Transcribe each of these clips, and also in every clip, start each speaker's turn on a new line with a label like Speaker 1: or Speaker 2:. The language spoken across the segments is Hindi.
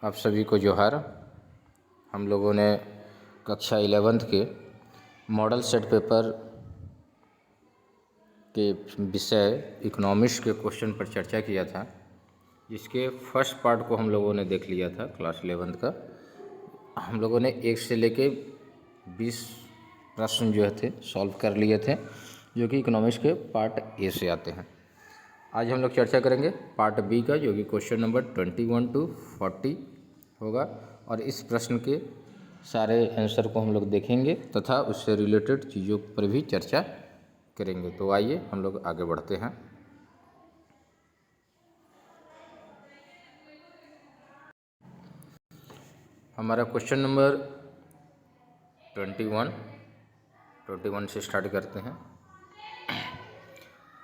Speaker 1: आप सभी को जोहार। हम लोगों ने कक्षा 11th के मॉडल सेट पेपर के विषय इकोनॉमिक्स के क्वेश्चन पर चर्चा किया था, जिसके फर्स्ट पार्ट को हम लोगों ने देख लिया था क्लास 11th का। हम लोगों ने 1 से लेके 20 प्रश्न जो थे सॉल्व कर लिए थे, जो कि इकोनॉमिक्स के पार्ट ए से आते हैं। आज हम लोग चर्चा करेंगे पार्ट बी का, जो कि क्वेश्चन नंबर 21 to 40 होगा, और इस प्रश्न के सारे आंसर को हम लोग देखेंगे तथा उससे रिलेटेड चीज़ों पर भी चर्चा करेंगे। तो आइए हम लोग आगे बढ़ते हैं। हमारा क्वेश्चन नंबर 21 से स्टार्ट करते हैं।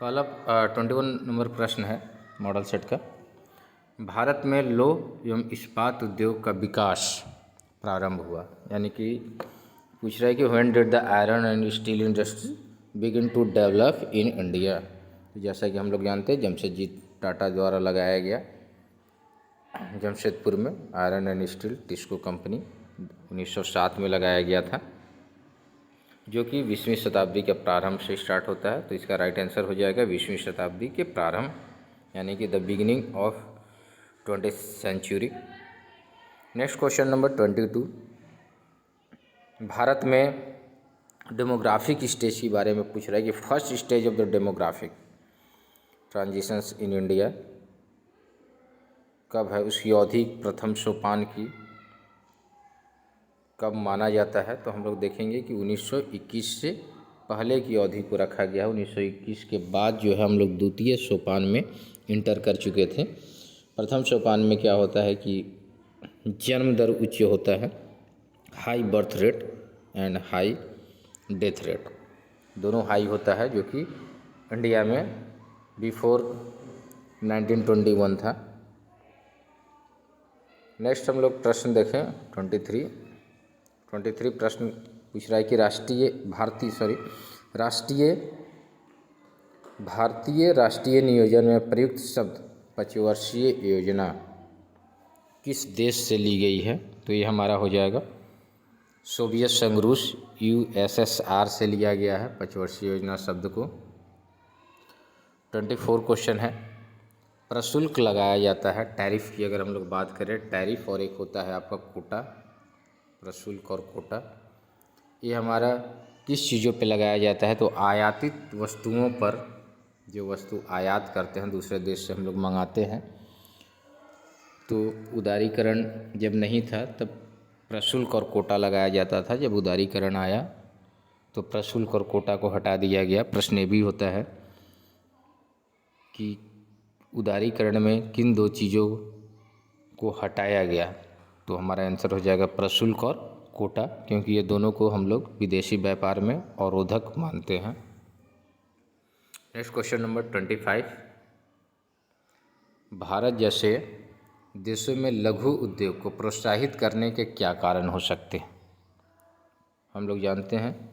Speaker 1: पहला 21 नंबर प्रश्न है मॉडल सेट का। भारत में लौह एवं इस्पात उद्योग का विकास प्रारंभ हुआ, यानी कि पूछ रहा है कि when did the iron and steel industry begin to develop in India. तो जैसा कि हम लोग जानते हैं, जमशेदजी टाटा द्वारा लगाया गया जमशेदपुर में iron and steel TISCO company 1907 में लगाया गया था, जो कि 20वीं शताब्दी के प्रारंभ से स्टार्ट होता है। तो इसका राइट आंसर हो जाएगा 20वीं शताब्दी के प्रारंभ, यानी कि the beginning of 20th century. Next question number 22। भारत में डेमोग्राफिक स्टेज के बारे में पूछ रहा है कि first stage of the demographic transitions in India कब है, उसकी अवधि प्रथम सोपान की कब माना जाता है। तो हम लोग देखेंगे कि 1921 से पहले की अवधि को रखा गया है। 1921 के बाद जो है हम लोग द्वितीय सोपान में इंटर कर चुके थे। प्रथम सोपान में क्या होता है कि जन्म दर उच्च होता है, high birth rate and high death rate दोनों हाई होता है, जो कि इंडिया में बिफोर 1921 था। नेक्स्ट हम लोग प्रश्न देखें 23 प्रश्न पूछ रहा है कि भारतीय राष्ट्रीय नियोजन में प्रयुक्त शब्द पंचवर्षीय योजना किस देश से ली गई है। तो ये हमारा हो जाएगा सोवियत संघ रूस USSR से लिया गया है पंचवर्षीय योजना शब्द को। 24 क्वेश्चन है, प्रशुल्क लगाया जाता है टैरिफ की अगर हम लोग बात करें, टैरिफ और एक होता है आपका कोटा, प्रशुल्क और कोटा। ये हमारा किस चीज़ों पे लगाया जाता है। तो आयातित वस्तुओं पर, जो वस्तु आयात करते हैं दूसरे देश से हम लोग मंगाते हैं, तो उदारीकरण जब नहीं था तब प्रशुल्क और कोटा लगाया जाता था। जब उदारीकरण आया तो प्रशुल्क और कोटा को हटा दिया गया। प्रश्न ये भी होता है कि उदारीकरण में किन दो चीज़ों को हटाया गया। तो हमारा आंसर हो जाएगा प्रशुल्क और कोटा, क्योंकि ये दोनों को हम लोग विदेशी व्यापार में अवरोधक मानते हैं। Next question number 25। भारत जैसे देशों में लघु उद्योग को प्रोत्साहित करने के क्या कारण हो सकते हैं। हम लोग जानते हैं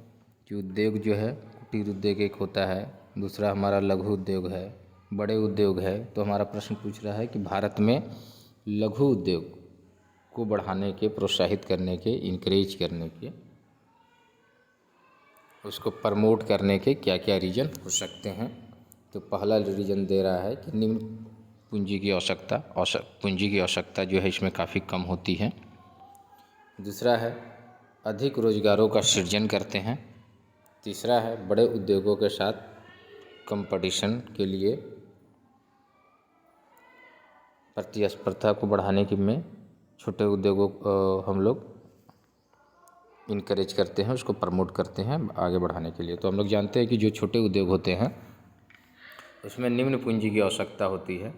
Speaker 1: कि उद्योग जो है कुटीर उद्योग एक होता है, दूसरा हमारा लघु उद्योग है, बड़े उद्योग है। तो हमारा प्रश्न पूछ रहा है कि भारत में लघु उद्योग को बढ़ाने के, प्रोत्साहित करने के, इनकरेज करने के, उसको प्रमोट करने के क्या क्या रीजन हो सकते हैं। तो पहला रीजन दे रहा है कि निम्न पूंजी की आवश्यकता जो है इसमें काफ़ी कम होती है। दूसरा है अधिक रोजगारों का सृजन करते हैं। तीसरा है बड़े उद्योगों के साथ कंपटीशन के लिए, प्रतिस्पर्धा को बढ़ाने के में छोटे उद्योगों को हम लोग इनकरेज करते हैं, उसको प्रमोट करते हैं आगे बढ़ाने के लिए। तो हम लोग जानते हैं कि जो छोटे उद्योग होते हैं उसमें निम्न पूंजी की आवश्यकता होती है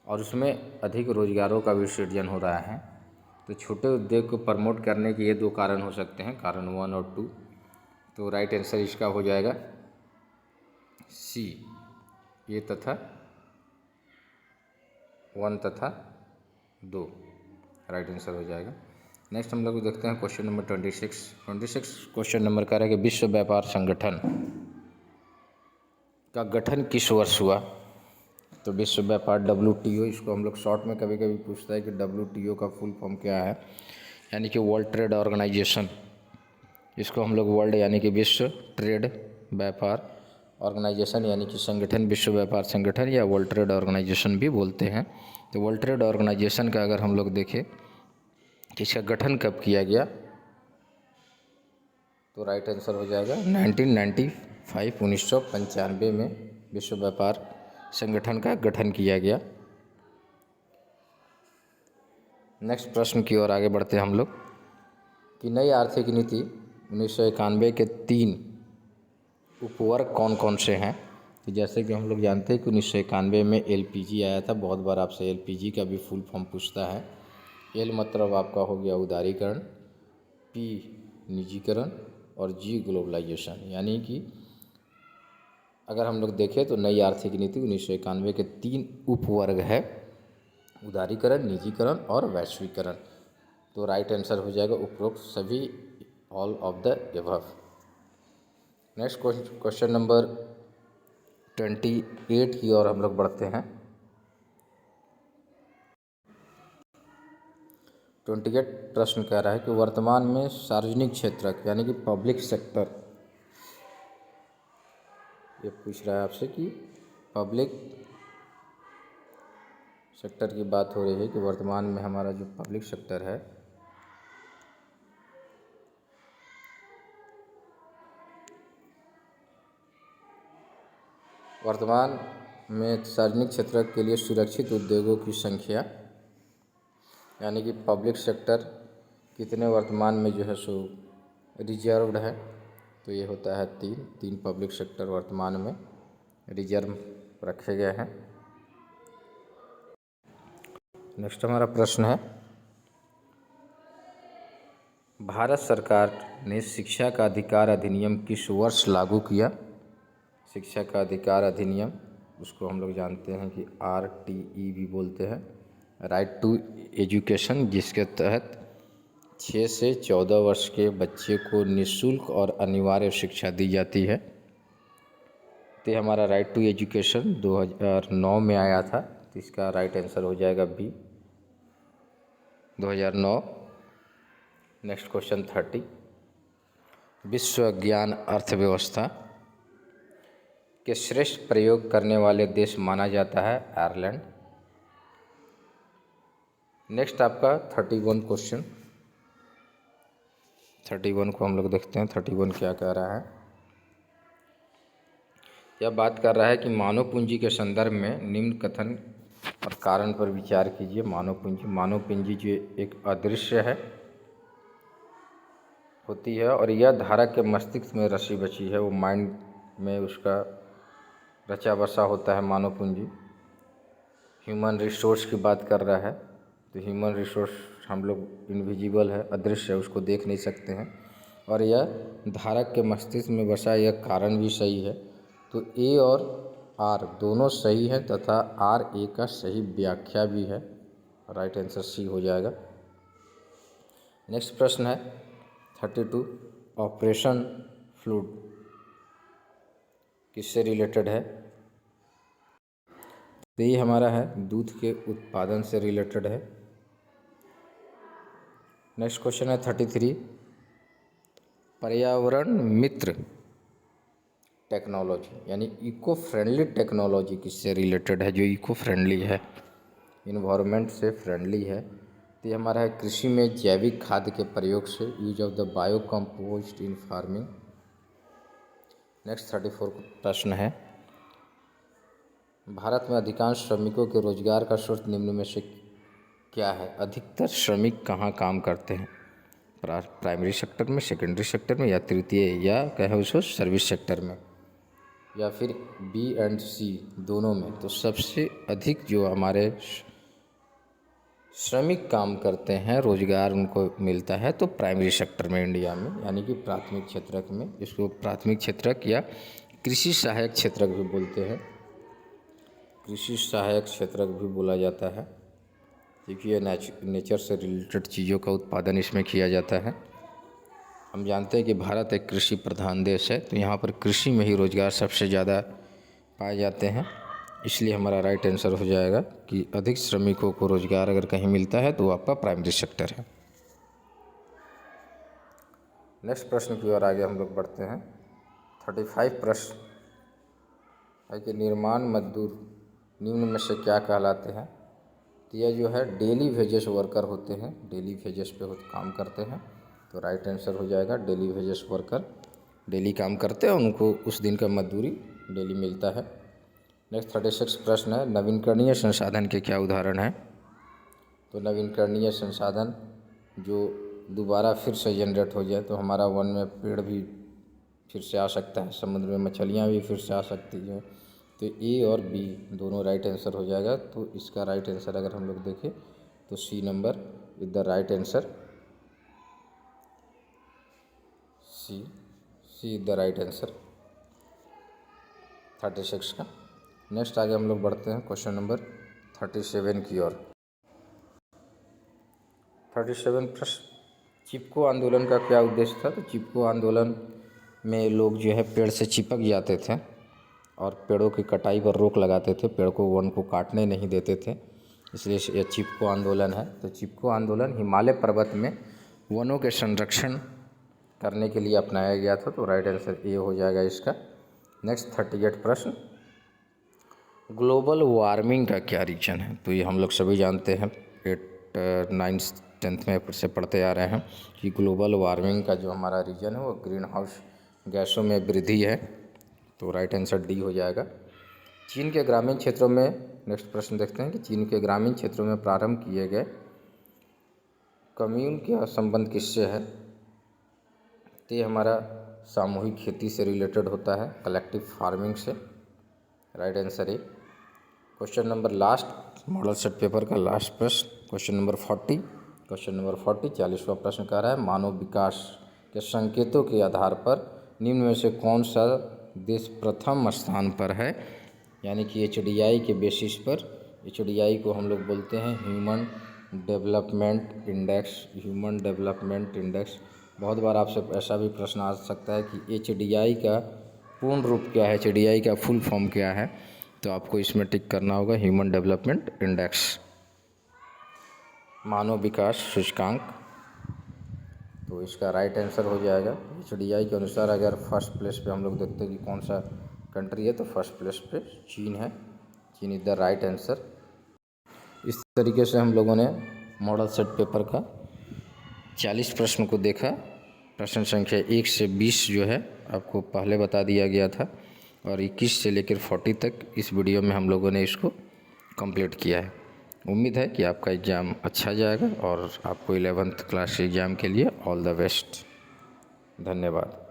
Speaker 1: और उसमें अधिक रोजगारों का भी सृजन हो रहा है। तो छोटे उद्योग को प्रमोट करने के ये दो कारण हो सकते हैं, कारण 1 और 2। तो राइट आंसर इसका हो जाएगा सी, ये तथा 1 तथा 2 राइट आंसर हो जाएगा। नेक्स्ट हम लोग देखते हैं क्वेश्चन नंबर 26 क्वेश्चन नंबर कह रहा है कि विश्व व्यापार संगठन का गठन किस वर्ष हुआ। तो विश्व व्यापार WTO, इसको हम लोग शॉर्ट में कभी कभी पूछता है कि WTO का फुल फॉर्म क्या है, यानी कि वर्ल्ड ट्रेड ऑर्गेनाइजेशन। इसको हम लोग वर्ल्ड यानी कि विश्व ट्रेड व्यापार ऑर्गेनाइजेशन यानी कि संगठन, विश्व व्यापार संगठन या वर्ल्ड ट्रेड ऑर्गेनाइजेशन भी बोलते हैं। तो वर्ल्ड ट्रेड ऑर्गेनाइजेशन का अगर हम लोग देखें कि इसका गठन कब किया गया, तो राइट आंसर हो जाएगा 1995, 1995 में विश्व व्यापार संगठन का गठन किया गया। नेक्स्ट प्रश्न की ओर आगे बढ़ते हैं हम लोग कि नई आर्थिक नीति 1991 के 3 उपवर्ग कौन कौन से हैं। तो जैसे कि हम लोग जानते हैं कि 1991 में LPG आया था। बहुत बार आपसे LPG का भी फुल फॉर्म पूछता है। L मतलब आपका हो गया उदारीकरण, P निजीकरण और G ग्लोबलाइजेशन। यानी कि अगर हम लोग देखें तो नई आर्थिक नीति 1991 के 3 उपवर्ग है, उदारीकरण, निजीकरण और वैश्वीकरण। तो राइट आंसर हो जाएगा उपरोक्त सभी, all of the above. Next question number 28 की ओर हम लोग बढ़ते हैं। 28 प्रश्न कह रहा है कि वर्तमान में सार्वजनिक क्षेत्र यानी कि पब्लिक सेक्टर, ये पूछ रहा है आपसे कि पब्लिक सेक्टर की बात हो रही है कि वर्तमान में हमारा जो पब्लिक सेक्टर है वर्तमान में सार्वजनिक क्षेत्र के लिए सुरक्षित उद्योगों की संख्या, यानी कि पब्लिक सेक्टर कितने वर्तमान में जो है सो रिजर्व्ड है। तो ये होता है 3 पब्लिक सेक्टर वर्तमान में रिजर्व रखे गए हैं। नेक्स्ट हमारा प्रश्न है, भारत सरकार ने शिक्षा का अधिकार अधिनियम किस वर्ष लागू किया। शिक्षा का अधिकार अधिनियम, उसको हम लोग जानते हैं कि RTE भी बोलते हैं, राइट टू एजुकेशन, जिसके तहत 6 से 14 वर्ष के बच्चे को निःशुल्क और अनिवार्य शिक्षा दी जाती है। तो हमारा राइट टू एजुकेशन 2009 में आया था। तो इसका राइट आंसर हो जाएगा B, 2009। नेक्स्ट क्वेश्चन 30, विश्व ज्ञान अर्थव्यवस्था के श्रेष्ठ प्रयोग करने वाले देश माना जाता है आयरलैंड। नेक्स्ट आपका 31 क्वेश्चन, 31 को हम लोग देखते हैं। 31 क्या कह रहा है, यह बात कर रहा है कि मानव पूंजी के संदर्भ में निम्न कथन और कारण पर विचार कीजिए। मानव पूंजी जो एक अदृश्य है होती है और यह धारक के मस्तिष्क में रची बची है, वो माइंड में उसका रचा बसा होता है मानव पूंजी। ह्यूमन रिसोर्स की बात कर रहा है, तो ह्यूमन रिसोर्स हम लोग इनविजिबल है, अदृश्य है, उसको देख नहीं सकते हैं। और यह धारक के मस्तिष्क में बसा, यह कारण भी सही है। तो A और R दोनों सही है तथा RA का सही व्याख्या भी है। राइट आंसर C हो जाएगा। नेक्स्ट प्रश्न है 32, ऑपरेशन फ्लूड किससे रिलेटेड है। तो ये हमारा है दूध के उत्पादन से रिलेटेड है। नेक्स्ट क्वेश्चन है 33, पर्यावरण मित्र टेक्नोलॉजी यानी इको फ्रेंडली टेक्नोलॉजी किससे रिलेटेड है, जो इको फ्रेंडली है, इन्वायरमेंट से फ्रेंडली है। तो ये हमारा है कृषि में जैविक खाद के प्रयोग से, use of the bio compost in farming. Next 34 प्रश्न है, भारत में अधिकांश श्रमिकों के रोजगार का स्रोत निम्न में से क्या है। अधिकतर श्रमिक कहाँ काम करते हैं, प्राइमरी सेक्टर में, सेकेंडरी सेक्टर में या तृतीय या कहें उसको सर्विस सेक्टर में, या फिर B और C दोनों में। तो सबसे अधिक जो हमारे श्रमिक काम करते हैं, रोजगार उनको मिलता है तो प्राइमरी सेक्टर में इंडिया में, यानी कि प्राथमिक क्षेत्रक में, जिसको प्राथमिक क्षेत्रक या कृषि सहायक क्षेत्रक भी बोलते हैं, कृषि सहायक क्षेत्रक भी बोला जाता है, क्योंकि ये नेचर से रिलेटेड चीज़ों का उत्पादन इसमें किया जाता है। हम जानते हैं कि भारत एक कृषि प्रधान देश है, तो यहाँ पर कृषि में ही रोजगार सबसे ज़्यादा पाए जाते हैं। इसलिए हमारा राइट आंसर हो जाएगा कि अधिक श्रमिकों को रोजगार अगर कहीं मिलता है तो वो आपका प्राइमरी सेक्टर है। नेक्स्ट प्रश्न की ओर आगे हम लोग बढ़ते हैं। 35 प्रश्न है कि निर्माण मजदूर निम्न में से क्या कहलाते हैं। तो यह जो है डेली वेजेस वर्कर होते हैं, डेली वेजेस पे काम करते हैं, तो राइट आंसर हो जाएगा डेली वेजेस वर्कर। डेली काम करते हैं, उनको उस दिन का मजदूरी डेली मिलता है। नेक्स्ट 36 प्रश्न है, नवीकरणीय संसाधन के क्या उदाहरण हैं। तो नवीकरणीय संसाधन जो दोबारा फिर से जनरेट हो जाए, तो हमारा वन में पेड़ भी फिर से आ सकता है, समुद्र में मछलियाँ भी फिर से आ सकती हैं। तो ए और बी दोनों राइट आंसर हो जाएगा। तो इसका राइट आंसर अगर हम लोग देखें तो C number is the right answer. C is the right answer 36 का। नेक्स्ट आगे हम लोग बढ़ते हैं क्वेश्चन नंबर 37 की ओर। 37 प्रश्न, चिपको आंदोलन का क्या उद्देश्य था। तो चिपको आंदोलन में लोग जो है पेड़ से चिपक जाते थे और पेड़ों की कटाई पर रोक लगाते थे, पेड़ को वन को काटने नहीं देते थे, इसलिए यह चिपको आंदोलन है। तो चिपको आंदोलन हिमालय पर्वत में वनों के संरक्षण करने के लिए अपनाया गया था। तो राइट आंसर ए हो जाएगा इसका। नेक्स्ट 38 प्रश्न, ग्लोबल वार्मिंग का क्या रीजन है। तो ये हम लोग सभी जानते हैं, 8, 9, 10th में से पढ़ते आ रहे हैं कि ग्लोबल वार्मिंग का जो हमारा रीजन है वो ग्रीन हाउस गैसों में वृद्धि है। तो राइट आंसर डी हो जाएगा। चीन के ग्रामीण क्षेत्रों में, नेक्स्ट प्रश्न देखते हैं कि चीन के ग्रामीण क्षेत्रों में प्रारंभ किए गए कम्यून का संबंध किससे है। तो ये हमारा सामूहिक खेती से रिलेटेड होता है, कलेक्टिव फार्मिंग से। राइट आंसर है। Question number last model set paper का लास्ट प्रश्न, क्वेश्चन नंबर 40। क्वेश्चन नंबर 40 40वां प्रश्न कह रहा है, मानव विकास के संकेतों के आधार पर निम्न में से कौन सा देश प्रथम स्थान पर है। यानी कि HDI के बेसिस पर, HDI को हम लोग बोलते हैं human development index. Human development index, बहुत बार आपसे ऐसा भी प्रश्न आ सकता है कि HDI का पूर्ण रूप क्या है, HDI का फुल फॉर्म क्या है। तो आपको इसमें टिक करना होगा ह्यूमन डेवलपमेंट इंडेक्स, मानव विकास सूचकांक। तो इसका राइट आंसर हो जाएगा HDI के अनुसार। अगर फर्स्ट प्लेस पे हम लोग देखते हैं कि कौन सा कंट्री है, तो फर्स्ट प्लेस पे चीन है। चीन इज द राइट आंसर। इस तरीके से हम लोगों ने मॉडल सेट पेपर का 40 प्रश्न को देखा। प्रश्न संख्या 1 से 20 जो है आपको पहले बता दिया गया था, और 21 से लेकर 40 तक इस वीडियो में हम लोगों ने इसको कंप्लीट किया है। उम्मीद है कि आपका एग्ज़ाम अच्छा जाएगा और आपको 11th क्लास एग्ज़ाम के लिए ऑल द बेस्ट। धन्यवाद।